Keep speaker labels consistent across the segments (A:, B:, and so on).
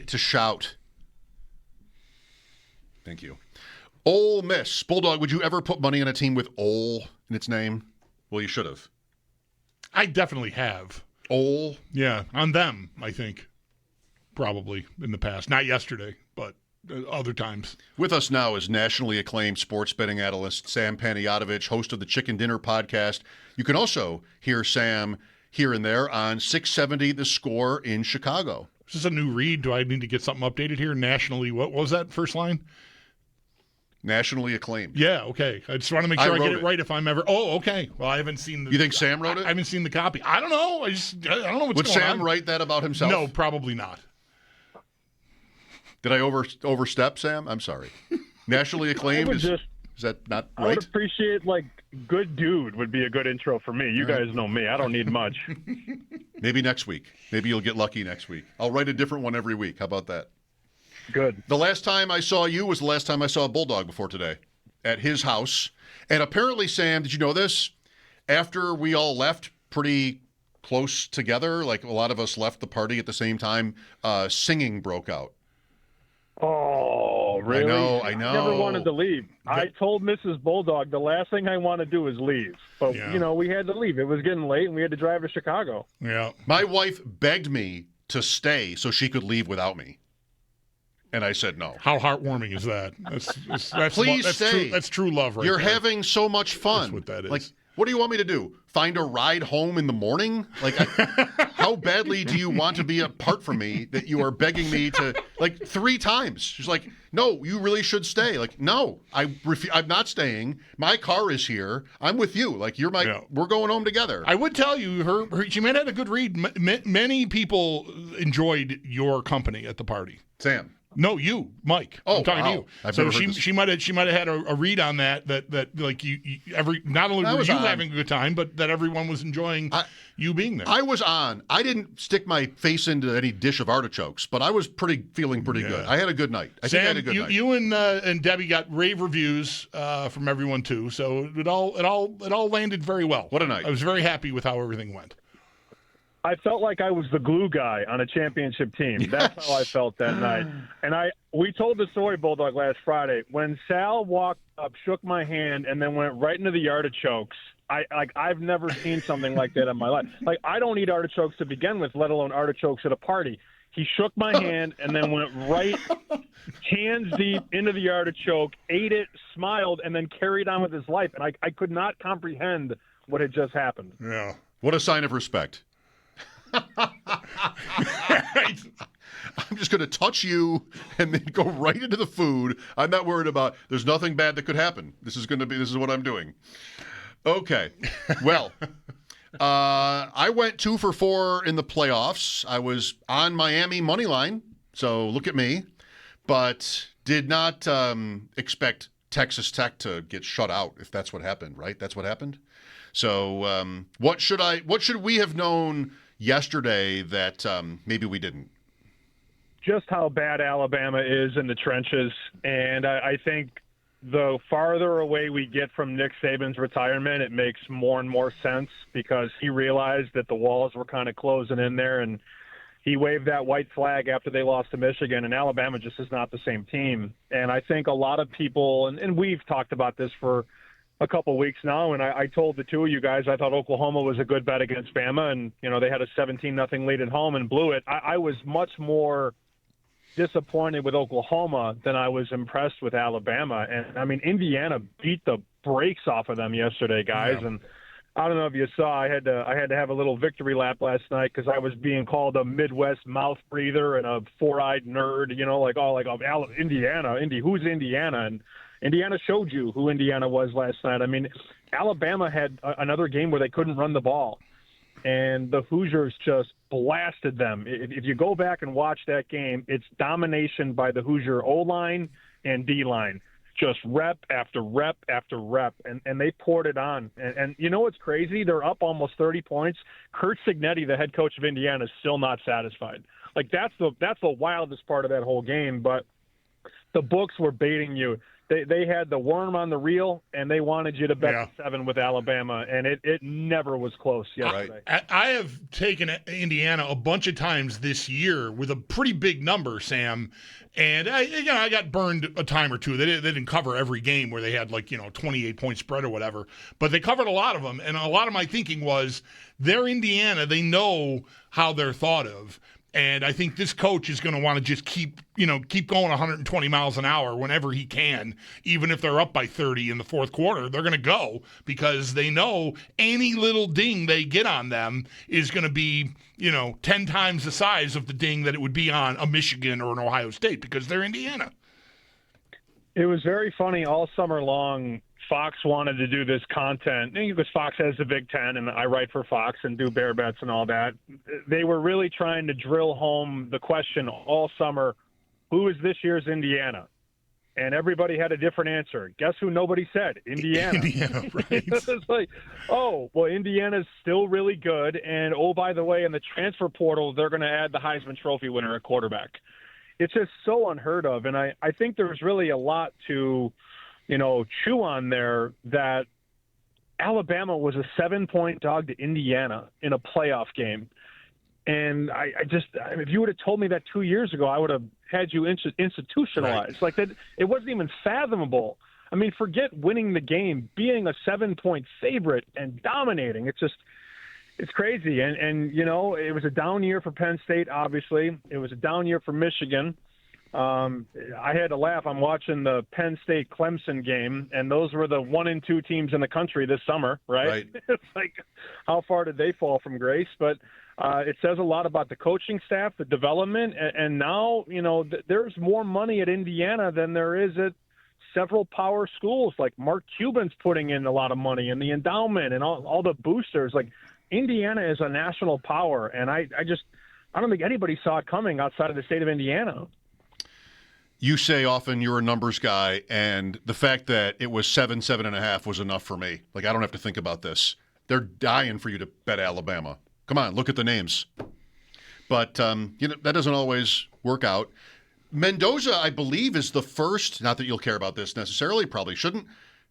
A: to shout. Thank you. Ole Miss. Bulldog, would you ever put money on a team with Ole in its name? Well, you should have.
B: I definitely have.
A: Ole?
B: Yeah, on them, I think. Probably in the past. Not yesterday, but other times.
A: With us now is nationally acclaimed sports betting analyst Sam Panayotovich, host of the Chicken Dinner podcast. You can also hear Sam here and there on 670 The Score in Chicago.
B: Is this a new read? Do I need to get something updated here? Nationally, what was that first line?
A: Nationally acclaimed.
B: Yeah, okay. I just want to make sure I get it right if I'm ever. Oh, okay. Well, I haven't seen the.
A: You think Sam wrote it?
B: I haven't seen the copy. I don't know. I don't know what's
A: Would
B: going on.
A: Sam write that about himself?
B: No, probably not.
A: Did I overstep, Sam? I'm sorry. Nationally acclaimed is that not right?
C: I would appreciate, good dude would be a good intro for me. You guys know me. I don't need much.
A: Maybe next week. Maybe you'll get lucky next week. I'll write a different one every week. How about that?
C: Good.
A: The last time I saw you was the last time I saw a Bulldog before today at his house. And apparently, Sam, did you know this? After we all left pretty close together, like a lot of us left the party at the same time, singing broke out.
C: Oh, really?
A: I know.
C: I never wanted to leave. I told Mrs. Bulldog the last thing I want to do is leave. But, we had to leave. It was getting late, and we had to drive to Chicago.
B: Yeah.
A: My wife begged me to stay so she could leave without me. And I said no.
B: How heartwarming is that? That's
A: Please stay.
B: That's true love right
A: You're
B: there.
A: having so much fun.
B: That's what that is.
A: Like, what do you want me to do? Find a ride home in the morning? Like, how badly do you want to be apart from me that you are begging me to, 3 times? She's like, no, you really should stay. Like, no, I'm not staying. My car is here. I'm with you. Like, we're going home together.
B: I would tell you, she might have had a good read. Many people enjoyed your company at the party.
A: Sam.
B: No, you, Mike.
A: Oh,
B: I'm talking to you.
A: I've
B: so
A: never heard
B: she might have had a read on that like you not only were you having a good time, but that everyone was enjoying you being there.
A: I was on. I didn't stick my face into any dish of artichokes, but I was feeling pretty good. I had a good night. I think I had a good night.
B: You and Debbie got rave reviews from everyone too, so it all landed very well.
A: What a night!
B: I was very happy with how everything went.
C: I felt like I was the glue guy on a championship team.
A: Yes. That's
C: how I felt that night. And we told the story, Bulldog, last Friday. When Sal walked up, shook my hand, and then went right into the artichokes, I've never seen something like that in my life. Like, I don't eat artichokes to begin with, let alone artichokes at a party. He shook my hand and then went right hands deep into the artichoke, ate it, smiled, and then carried on with his life. And I could not comprehend what had just happened.
A: Yeah. What a sign of respect. I'm just going to touch you and then go right into the food. I'm not worried about, there's nothing bad that could happen. This is what I'm doing. Okay. Well, I went 2 for 4 in the playoffs. I was on Miami money line, so look at me, but did not expect Texas Tech to get shut out, if that's what happened, right? That's what happened. So what should we have known yesterday that maybe we didn't?
C: Just how bad Alabama is in the trenches. And I think the farther away we get from Nick Saban's retirement, it makes more and more sense because he realized that the walls were kind of closing in there, and he waved that white flag after they lost to Michigan, and Alabama just is not the same team. And I think a lot of people, and we've talked about this for a couple of weeks now, and I told the two of you guys I thought Oklahoma was a good bet against Bama, and they had a 17-0 lead at home and blew it. I was much more disappointed with Oklahoma than I was impressed with Alabama. And I mean, Indiana beat the brakes off of them yesterday, guys. Yeah. And I don't know if you saw, I had to have a little victory lap last night because I was being called a Midwest mouth breather and a four-eyed nerd. Indiana, who's Indiana? And Indiana showed you who Indiana was last night. I mean, Alabama had another game where they couldn't run the ball, and the Hoosiers just blasted them. If you go back and watch that game, it's domination by the Hoosier O-line and D-line, just rep after rep after rep, and they poured it on. And you know what's crazy? They're up almost 30 points. Curt Cignetti, the head coach of Indiana, is still not satisfied. Like, that's the wildest part of that whole game, but the books were baiting you. They had the worm on the reel, and they wanted you to bet 7 with Alabama, and it never was close yesterday.
B: I have taken Indiana a bunch of times this year with a pretty big number, Sam, and I got burned a time or two. They didn't cover every game where they had 28-point spread or whatever, but they covered a lot of them, and a lot of my thinking was they're Indiana. They know how they're thought of. And I think this coach is going to want to just keep going 120 miles an hour whenever he can, even if they're up by 30 in the fourth quarter. They're going to go because they know any little ding they get on them is going to be, 10 times the size of the ding that it would be on a Michigan or an Ohio State because they're Indiana.
C: It was very funny all summer long. Fox wanted to do this content because Fox has the Big Ten, and I write for Fox and do bear bets and all that. They were really trying to drill home the question all summer, who is this year's Indiana? And everybody had a different answer. Guess who nobody said? Indiana.
B: Indiana, right.
C: It's like, oh, well, Indiana's still really good. And, oh, by the way, in the transfer portal, they're going to add the Heisman Trophy winner at quarterback. It's just so unheard of. And I think there's really a lot to – chew on there that Alabama was a 7-point dog to Indiana in a playoff game. And if you would have told me that 2 years ago, I would have had you institutionalized.
B: Right.
C: Like that, it wasn't even fathomable. I mean, forget winning the game, being a 7-point favorite and dominating. It's crazy. And it was a down year for Penn State, obviously. It was a down year for Michigan. I had to laugh. I'm watching the Penn State Clemson game, and those were the 1 and 2 teams in the country this summer, right? It's like, how far did they fall from grace? But it says a lot about the coaching staff, the development, and now, there's more money at Indiana than there is at several power schools. Like Mark Cuban's putting in a lot of money, and the endowment and all the boosters. Like, Indiana is a national power, and I don't think anybody saw it coming outside of the state of Indiana.
A: You say often you're a numbers guy, and the fact that it was 7.5 was enough for me. Like, I don't have to think about this. They're dying for you to bet Alabama. Come on, look at the names. But, that doesn't always work out. Mendoza, I believe, is the first, not that you'll care about this necessarily, probably shouldn't,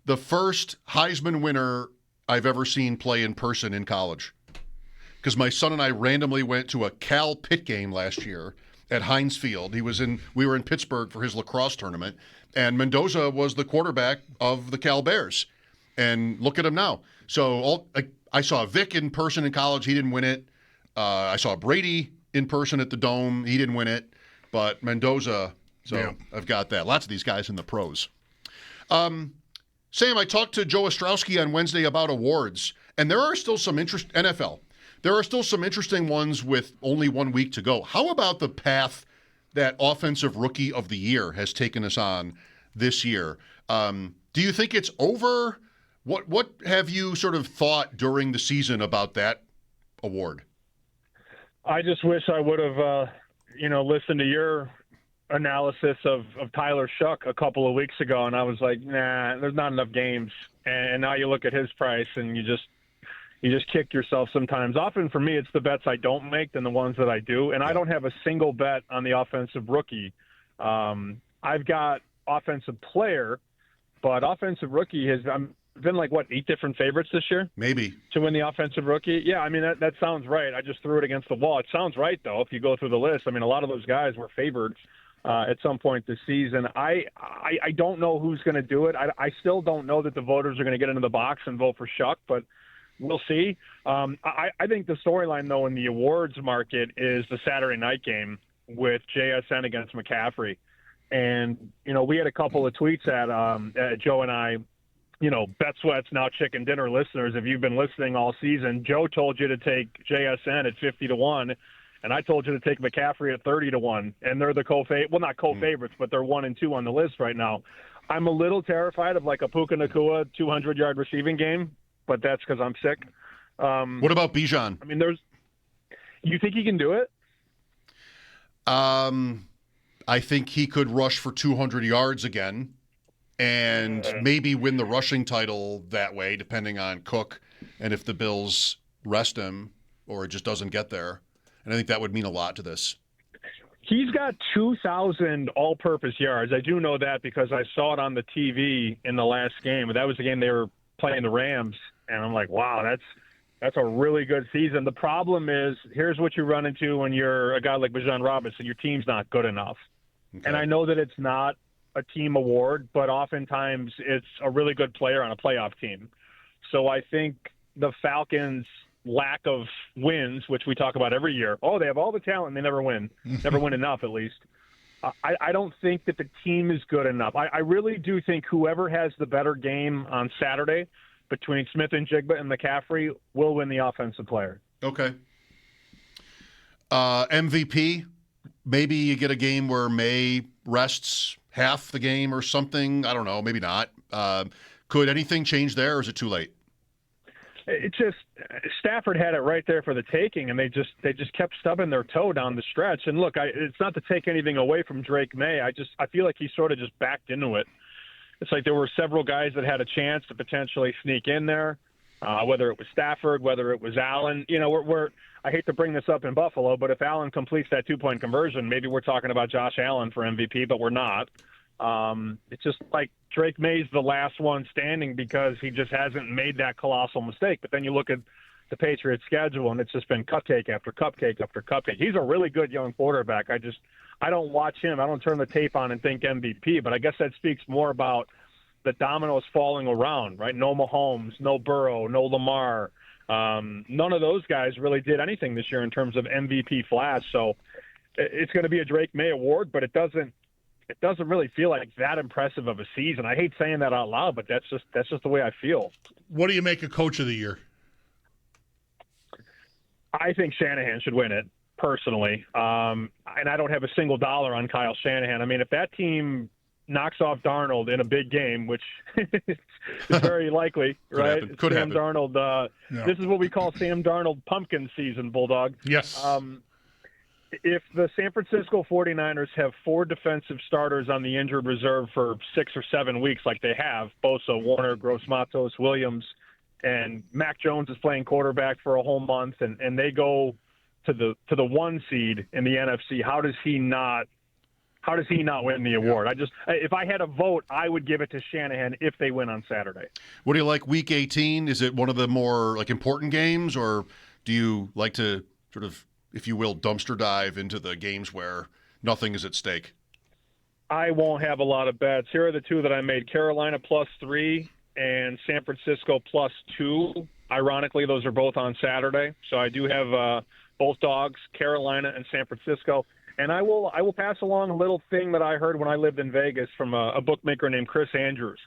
A: the first Heisman winner I've ever seen play in person in college. Because my son and I randomly went to a Cal Pitt game last year at Heinz Field. We were in Pittsburgh for his lacrosse tournament, and Mendoza was the quarterback of the Cal Bears. And look at him now. So I saw Vic in person in college. He didn't win it. I saw Brady in person at the Dome. He didn't win it. But Mendoza, I've got that. Lots of these guys in the pros. Sam, I talked to Joe Ostrowski on Wednesday about awards, and there are still some NFL. There are still some interesting ones with only 1 week to go. How about the path that Offensive Rookie of the Year has taken us on this year? Do you think it's over? What have you sort of thought during the season about that award?
C: I just wish I would have, listened to your analysis of Tyler Shuck a couple of weeks ago, and I was like, nah, there's not enough games. And now you look at his price, and you just kick yourself sometimes. Often for me, it's the bets I don't make than the ones that I do. And I don't have a single bet on the offensive rookie. I've got offensive player, but offensive rookie has been 8 different favorites this year?
A: Maybe.
C: To win the offensive rookie? Yeah, I mean, that sounds right. I just threw it against the wall. It sounds right, though, if you go through the list. I mean, a lot of those guys were favored at some point this season. I don't know who's going to do it. I still don't know that the voters are going to get into the box and vote for Shuck, but we'll see. I think the storyline, though, in the awards market is the Saturday night game with JSN against McCaffrey. And, we had a couple of tweets at Joe and I, Bet Sweats Now Chicken Dinner listeners, if you've been listening all season, Joe told you to take JSN at 50-1, and I told you to take McCaffrey at 30-1. And they're the not co-favorites, but they're 1 and 2 on the list right now. I'm a little terrified of a Puka Nacua 200-yard receiving game, but that's because I'm sick.
A: What about Bijan?
C: I mean, you think he can do it?
A: I think he could rush for 200 yards again and maybe win the rushing title that way, depending on Cook and if the Bills rest him or it just doesn't get there. And I think that would mean a lot to this.
C: He's got 2,000 all-purpose yards. I do know that because I saw it on the TV in the last game. That was the game they were playing the Rams, and I'm like, wow, that's a really good season. The problem is, here's what you run into when you're a guy like Bijan Robinson. Your team's not good enough. Okay. And I know that it's not a team award, but oftentimes it's a really good player on a playoff team. So I think the Falcons' lack of wins, which we talk about every year, they have all the talent and they never win. Never win enough, at least. I don't think that the team is good enough. I really do think whoever has the better game on Saturday between Smith and Jigba and McCaffrey will win the offensive player.
A: Okay. MVP, maybe you get a game where May rests half the game or something. I don't know, maybe not. Could anything change there, or is it too late?
C: It just Stafford had it right there for the taking, and they just kept stubbing their toe down the stretch. And look, it's not to take anything away from Drake May. I feel like he sort of just backed into it. It's like there were several guys that had a chance to potentially sneak in there, whether it was Stafford, whether it was Allen. You know, I hate to bring this up in Buffalo, but if Allen completes that 2-point conversion, maybe we're talking about Josh Allen for MVP, but we're not. It's just like Drake May's the last one standing because he just hasn't made that colossal mistake. But then you look at the Patriots' schedule, and it's just been cupcake after cupcake after cupcake. He's a really good young quarterback. I don't watch him. I don't turn the tape on and think MVP, but I guess that speaks more about the dominoes falling around, right? No Mahomes, no Burrow, no Lamar. None of those guys really did anything this year in terms of MVP flash. So it's going to be a Drake May award, but it doesn't really feel like that impressive of a season. I hate saying that out loud, but that's just the way I feel.
B: What do you make of Coach of the Year?
C: I think Shanahan should win it, personally. And I don't have a single dollar on Kyle Shanahan. I mean, if that team knocks off Darnold in a big game, which is very likely, right?
A: Could
C: Sam
A: happen.
C: Darnold. This is what we call Sam Darnold pumpkin season, Bulldog.
B: Yes.
C: If the San Francisco 49ers have 4 defensive starters on the injured reserve for 6 or 7 weeks like they have, Bosa, Warner, Gross-Matos, Williams, and Mac Jones is playing quarterback for a whole month, and they go to the 1 seed in the NFC, how does he not win the award? If I had a vote, I would give it to Shanahan if they win on Saturday.
A: What do you like Week 18? Is it one of the more important games, or do you like to sort of, if you will, dumpster dive into the games where nothing is at stake?
C: I won't have a lot of bets. Here are the 2 that I made: Carolina +3 and San Francisco +2. Ironically, those are both on Saturday, so I do have both dogs, Carolina and San Francisco. And I will pass along a little thing that I heard when I lived in Vegas from a bookmaker named Chris Andrews.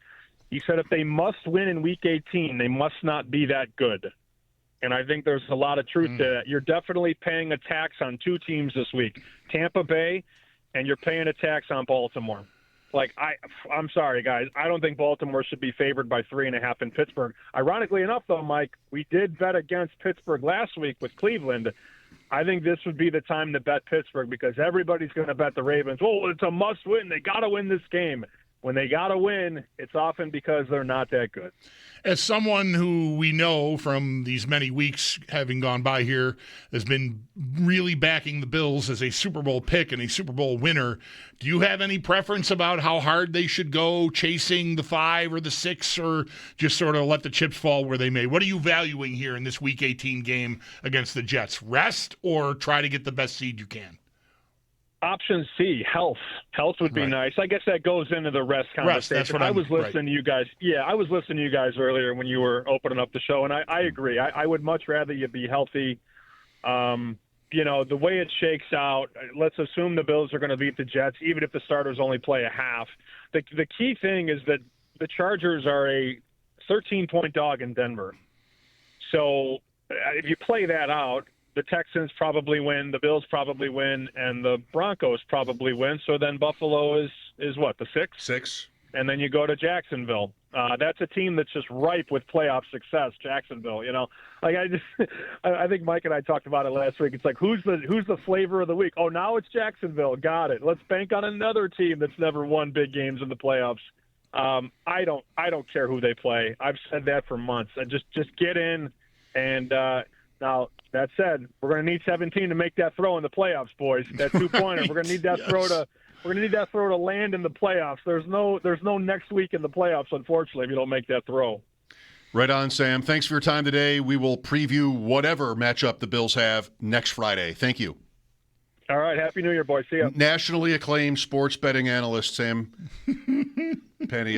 C: He said if they must win in Week 18, they must not be that good. And I think there's a lot of truth to that. You're definitely paying a tax on 2 teams this week, Tampa Bay, and you're paying a tax on Baltimore. I'm sorry, guys. I don't think Baltimore should be favored by 3.5 in Pittsburgh. Ironically enough, though, Mike, we did bet against Pittsburgh last week with Cleveland. I think this would be the time to bet Pittsburgh because everybody's going to bet the Ravens. Oh, it's a must-win. They got to win this game. When they got to win, it's often because they're not that good.
B: As someone who we know from these many weeks having gone by here has been really backing the Bills as a Super Bowl pick and a Super Bowl winner, do you have any preference about how hard they should go chasing the 5 or the 6 or just sort of let the chips fall where they may? What are you valuing here in this Week 18 game against the Jets? Rest or try to get the best seed you can?
C: Option C, health. Health would be nice. I guess that goes into the rest conversation.
B: That's what
C: I was listening to you guys. Yeah, I was listening to you guys earlier when you were opening up the show, and I agree. I would much rather you be healthy. The way it shakes out, let's assume the Bills are going to beat the Jets, even if the starters only play a half. The key thing is that the Chargers are a 13-point dog in Denver. So if you play that out, the Texans probably win, the Bills probably win, and the Broncos probably win. So then Buffalo is what, the 6?
A: 6.
C: And then you go to Jacksonville. That's a team that's just ripe with playoff success, Jacksonville. I think Mike and I talked about it last week. It's like, who's the flavor of the week? Oh, now it's Jacksonville. Got it. Let's bank on another team that's never won big games in the playoffs. I don't care who they play. I've said that for months. Just get in and Now, that said, we're going to need 17 to make that throw in the playoffs, boys. That 2-pointer. We're going to need that throw to. We're going to need that throw to land in the playoffs. There's no next week in the playoffs, unfortunately, if you don't make that throw.
A: Right on, Sam. Thanks for your time today. We will preview whatever matchup the Bills have next Friday. Thank you.
C: All right. Happy New Year, boys. See ya.
A: Nationally acclaimed sports betting analyst, Sam Paniagua.